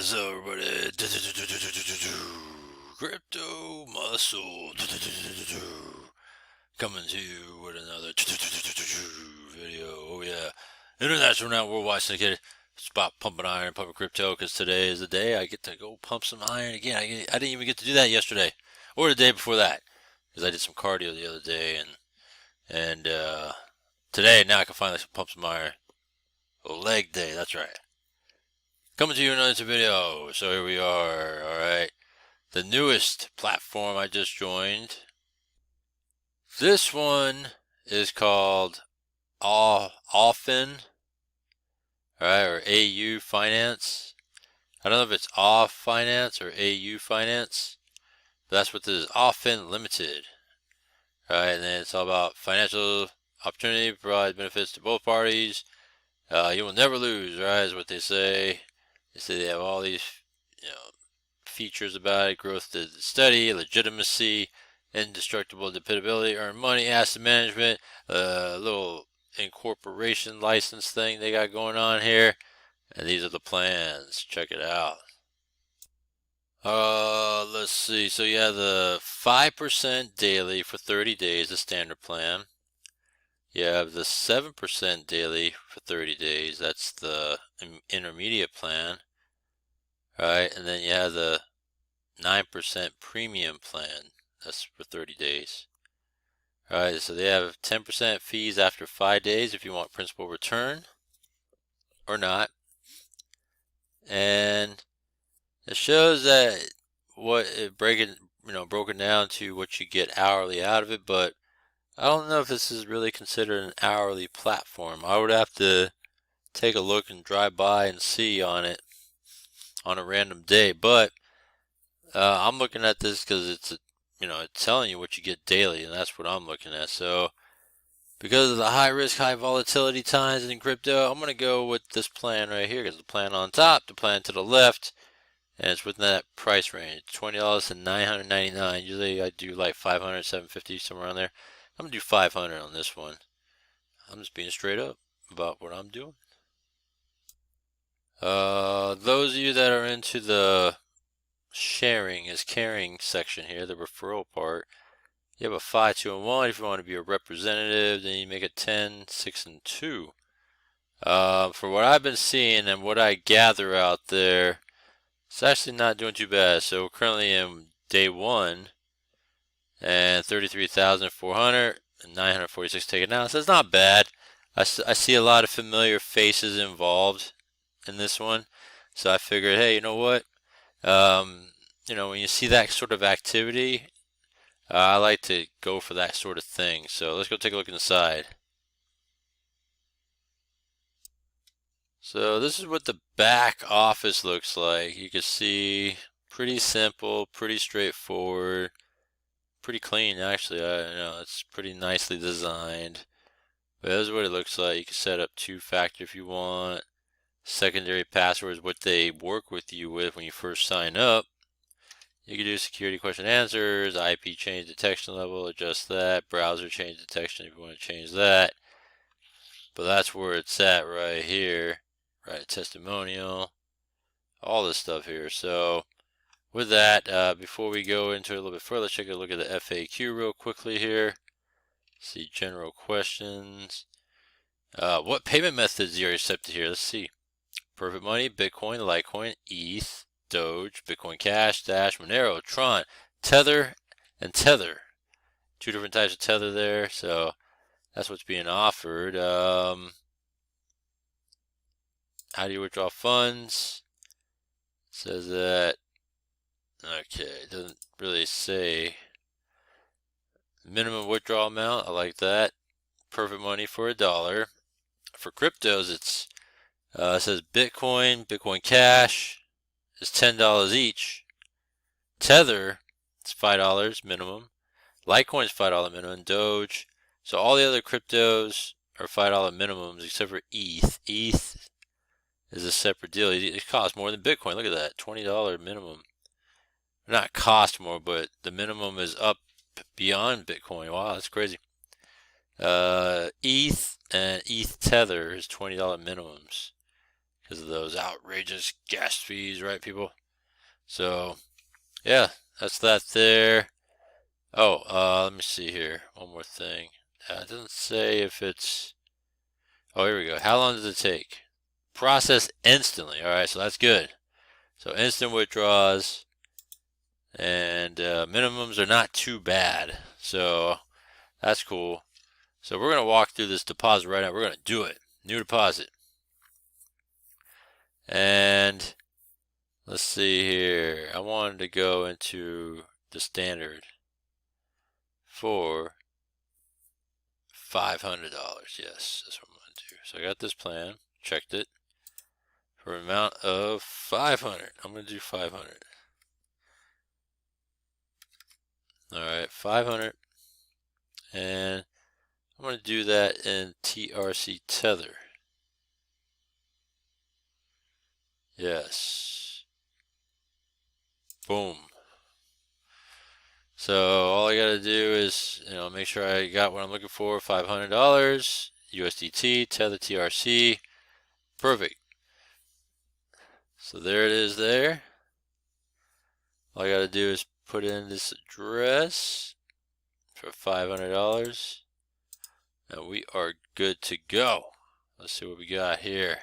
What's up, everybody? Crypto Muscle coming to you with another video. Oh yeah, international now worldwide syndicated spot pumping iron, pumping crypto. Because today is the day I get to go pump some iron again. I didn't even get to do that yesterday or the day before that because I did some cardio the other day and today now I can finally pump some iron. Oh, leg day. That's right. Coming to you in another video. So here we are. Alright. The newest platform I just joined. This one is called AUFIN. Alright, or AU Finance. I don't know if it's AUF Finance or AU Finance. But that's what this is. AUFIN Limited. Alright, and then it's all about financial opportunity, provide benefits to both parties. You will never lose, right, is what they say. They say they have all these, features about it: growth to steady, legitimacy, indestructible dependability, earn money, asset management, little incorporation license thing they got going on here. And these are the plans. Check it out. Let's see. So you have the 5% daily for 30 days, the standard plan. You have the 7% daily for 30 days. That's the intermediate plan. Alright, and then you have the 9% premium plan. That's for 30 days. Alright, so they have 10% fees after 5 days if you want principal return or not. And it shows that what it broken down to what you get hourly out of it, but I don't know if this is really considered an hourly platform. I would have to take a look and drive by and see on it on a random day, but I'm looking at this because it's telling you what you get daily, and that's what I'm looking at. So because of the high risk, high volatility times in crypto, I'm going to go with this plan right here, because the plan on top, the plan to the left, and it's within that price range, $20 to $999. Usually I do like $500, $750, somewhere around there. I'm going to do $500 on this one. I'm just being straight up about what I'm doing. Those of you that are into the sharing is caring section here, the referral part, you have a 5, 2, and 1. If you want to be a representative, then you make it 10, 6, and 2. For what I've been seeing and what I gather out there, it's actually not doing too bad. So currently in day 1, and 33,400 and 946 taken out. So it's not bad. I see a lot of familiar faces involved in this one. So I figured, hey, you know what? When you see that sort of activity, I like to go for that sort of thing. So let's go take a look inside. So this is what the back office looks like. You can see pretty simple, pretty straightforward. Pretty clean, actually. It's pretty nicely designed. But this is what it looks like. You can set up 2-factor if you want. Secondary password is what they work with you with when you first sign up. You can do security question answers, IP change detection level, adjust that, browser change detection if you want to change that. But that's where it's at right here. Right, testimonial, all this stuff here. So with that, before we go into it a little bit further, let's take a look at the FAQ real quickly here. See general questions. What payment methods are accepted here? Let's see. Perfect Money, Bitcoin, Litecoin, ETH, Doge, Bitcoin Cash, Dash, Monero, Tron, Tether, and Tether. 2 different types of Tether there. So that's what's being offered. How do you withdraw funds? It says that. Okay, it doesn't really say minimum withdrawal amount. I like that. Perfect Money for $1. For cryptos, it says Bitcoin, Bitcoin Cash is $10 each. Tether is $5 minimum. Litecoin is $5 minimum. Doge. So all the other cryptos are $5 minimums except for ETH. ETH is a separate deal. It costs more than Bitcoin. Look at that, $20 minimum. Not cost more, but the minimum is up beyond Bitcoin. Wow, that's crazy. ETH and ETH Tether is $20 minimums. because of those outrageous gas fees, right, people? So yeah, that's that there. Oh, let me see here. One more thing. It doesn't say if it's. Oh, here we go. How long does it take? Process instantly. All right, so that's good. So instant withdrawals and minimums are not too bad. So that's cool. So we're going to walk through this deposit right now. We're going to do it. New deposit. And let's see here. I wanted to go into the standard for $500. Yes, that's what I'm going to do. So I got this plan, checked it for an amount of 500. I'm going to do 500. All right, 500. And I'm going to do that in TRC tether. Yes. Boom. So all I got to do is, make sure I got what I'm looking for, $500, USDT, tether TRC. Perfect. So there it is there. All I got to do is put in this address for $500. And we are good to go. Let's see what we got here.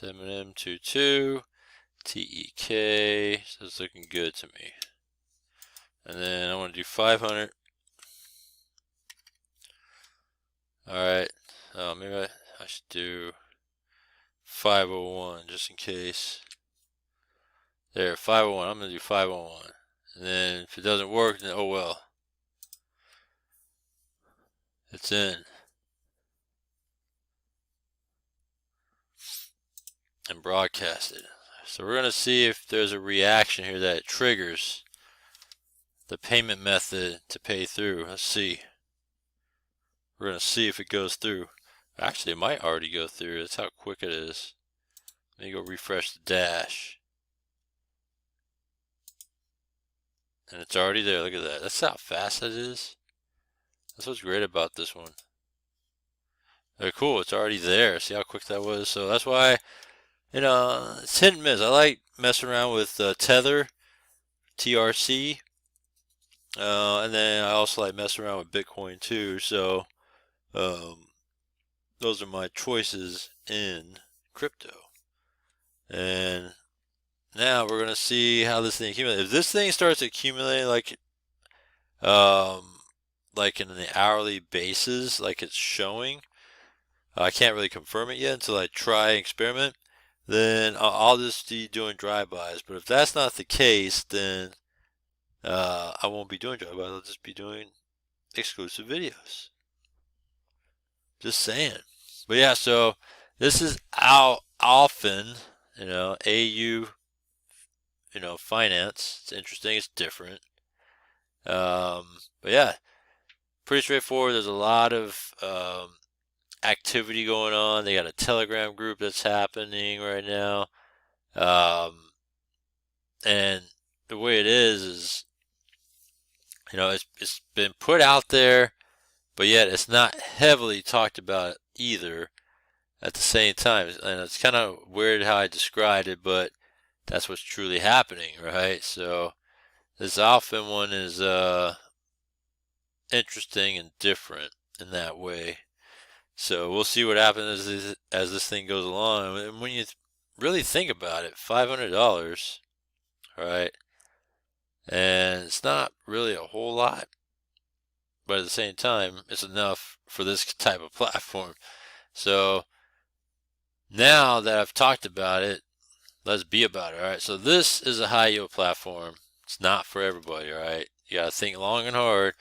M22 TEK. So it's looking good to me. And then I want to do 500. Alright. Maybe I should do 501 just in case. There, 501. I'm going to do 501. And then if it doesn't work, then oh well. It's in. And broadcasted. So we're going to see if there's a reaction here that triggers the payment method to pay through. Let's see. We're going to see if it goes through. Actually, it might already go through. That's how quick it is. Let me go refresh the dash. And it's already there. Look at that. That's how fast it is. That's what's great about this one. Very cool. It's already there. See how quick that was? So that's why, it's hit and miss. I like messing around with tether, TRC. And then I also like messing around with Bitcoin too. So those are my choices in crypto. And now we're gonna see how this thing accumulates. If this thing starts accumulating like in the hourly basis, like it's showing, I can't really confirm it yet until I try and experiment. Then I'll just be doing drive-bys. But if that's not the case, then I won't be doing drive-bys. I'll just be doing exclusive videos. Just saying. But yeah, so this is AUFIN, AU, finance. It's interesting. It's different. But yeah, pretty straightforward. There's a lot of activity going on. They got a Telegram group that's happening right now. And the way it is, it's been put out there, but yet it's not heavily talked about either at the same time. And it's kind of weird how I described it, but that's what's truly happening, right? So this AUFIN one is interesting and different in that way. So we'll see what happens as this thing goes along. And when you really think about it, $500, right? And it's not really a whole lot, but at the same time, it's enough for this type of platform. So now that I've talked about it, let's be about it, all right? So this is a high yield platform. It's not for everybody, all right? You got to think long and hard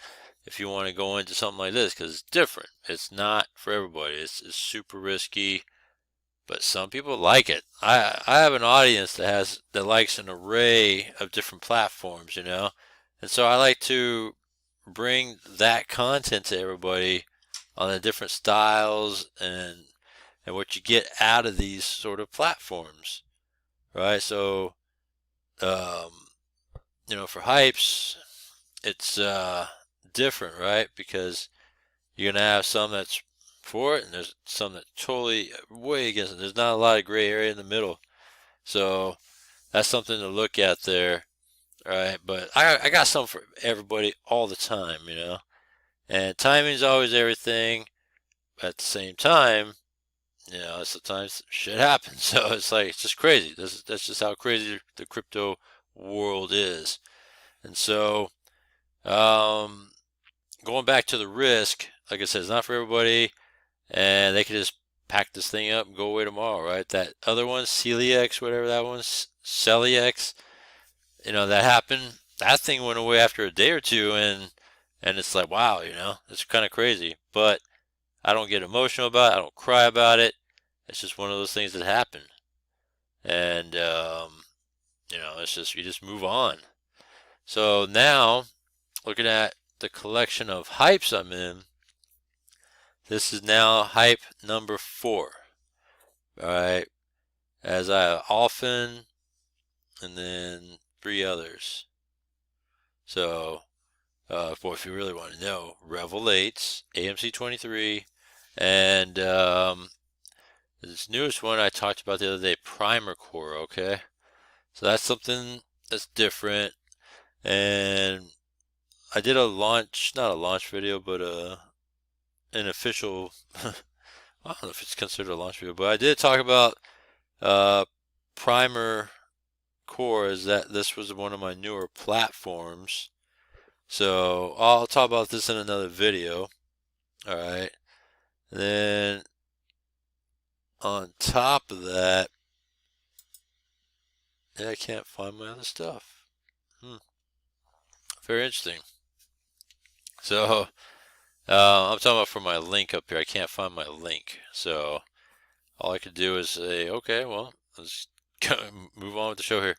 if you want to go into something like this, because it's different. It's not for everybody. It's super risky, but some people like it. I have an audience that likes an array of different platforms, and so I like to bring that content to everybody on the different styles and what you get out of these sort of platforms, right? So for hypes, it's different, right? Because you're gonna have some that's for it, and there's some that totally way against it. There's not a lot of gray area in the middle, so that's something to look at there, right? But I got something for everybody all the time, and timing is always everything. At the same time, sometimes shit happens, so it's just crazy. That's just how crazy the crypto world is, and so going back to the risk, like I said, it's not for everybody, and they could just pack this thing up and go away tomorrow, right? That other one, Celiex, whatever that one's, Celiex, that happened. That thing went away after a day or two, and it's like, wow, it's kind of crazy. But I don't get emotional about it. I don't cry about it. It's just one of those things that happen, and it's just you just move on. So now, looking at the collection of hypes I'm in, this is now hype number 4. All right, as I have AUFIN and then 3 others. So, if you really want to know, Revelates, AMC23, and this newest one I talked about the other day, Primor Core. Okay, so that's something that's different, and I did a launch, not a launch video, but an official, I don't know if it's considered a launch video, but I did talk about Primor Core, is that this was one of my newer platforms. So I'll talk about this in another video. All right. And then on top of that, I can't find my other stuff. Very interesting. So I'm talking about for my link up here. I can't find my link. So all I could do is say, okay, well, let's move on with the show here.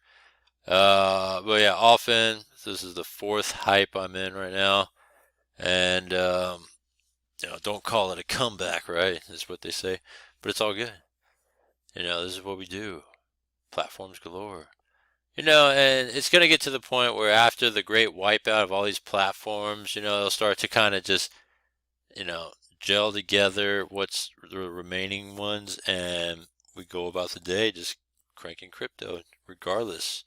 But yeah, AUFIN, this is the 4th hype I'm in right now. And, don't call it a comeback, right? Is what they say. But it's all good. This is what we do. Platforms galore. And it's going to get to the point where after the great wipeout of all these platforms, they'll start to kind of just, gel together what's the remaining ones, and we go about the day just cranking crypto regardless,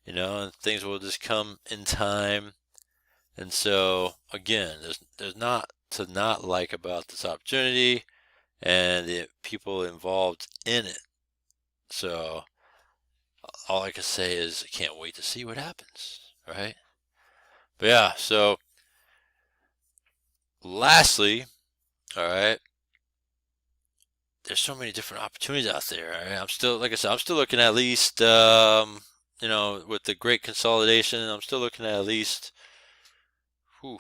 and things will just come in time. And so again, there's not to not like about this opportunity and the people involved in it. So all I can say is I can't wait to see what happens, right? But yeah, so lastly, all right, there's so many different opportunities out there. All right? I'm still, like I said, I'm still looking at least, with the great consolidation, I'm still looking at least, 1,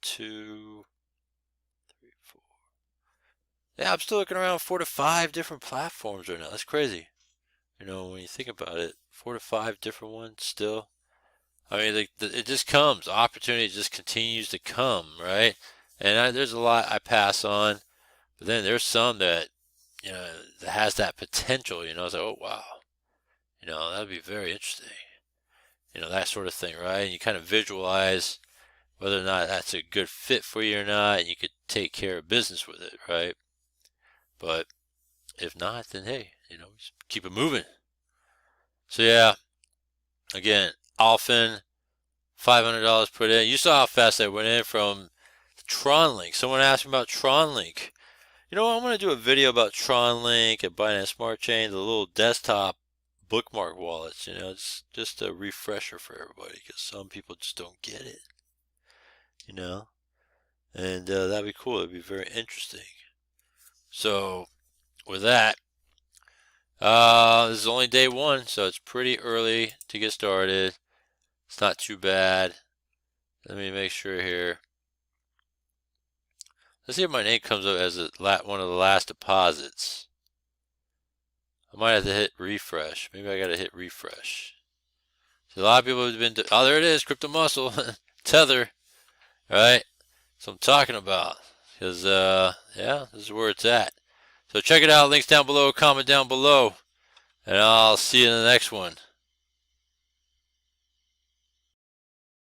2, 3, 4. Yeah, I'm still looking around 4 to 5 different platforms right now. That's crazy. When you think about it, 4 to 5 different ones still. I mean, it just comes. Opportunity just continues to come, right? And there's a lot I pass on, but then there's some that, that has that potential, it's like, oh, wow. That'd be very interesting. That sort of thing, right? And you kind of visualize whether or not that's a good fit for you or not, and you could take care of business with it, right? But if not, then hey, just keep it moving. So yeah, again, AUFIN, $500 put in. You saw how fast I went in from TronLink. Someone asked me about TronLink. I'm going to do a video about TronLink and Binance Smart Chain, the little desktop bookmark wallets. It's just a refresher for everybody because some people just don't get it. And that'd be cool. It'd be very interesting. So with that, this is only day 1, so it's pretty early to get started. It's not too bad. Let me make sure here. Let's see if my name comes up as one of the last deposits. I might have to hit refresh. Maybe I got to hit refresh. So a lot of people have been, oh, there it is, Crypto Muscle, Tether, all right? That's what I'm talking about. Because, yeah, this is where it's at. So check it out. Links down below. Comment down below. And I'll see you in the next one.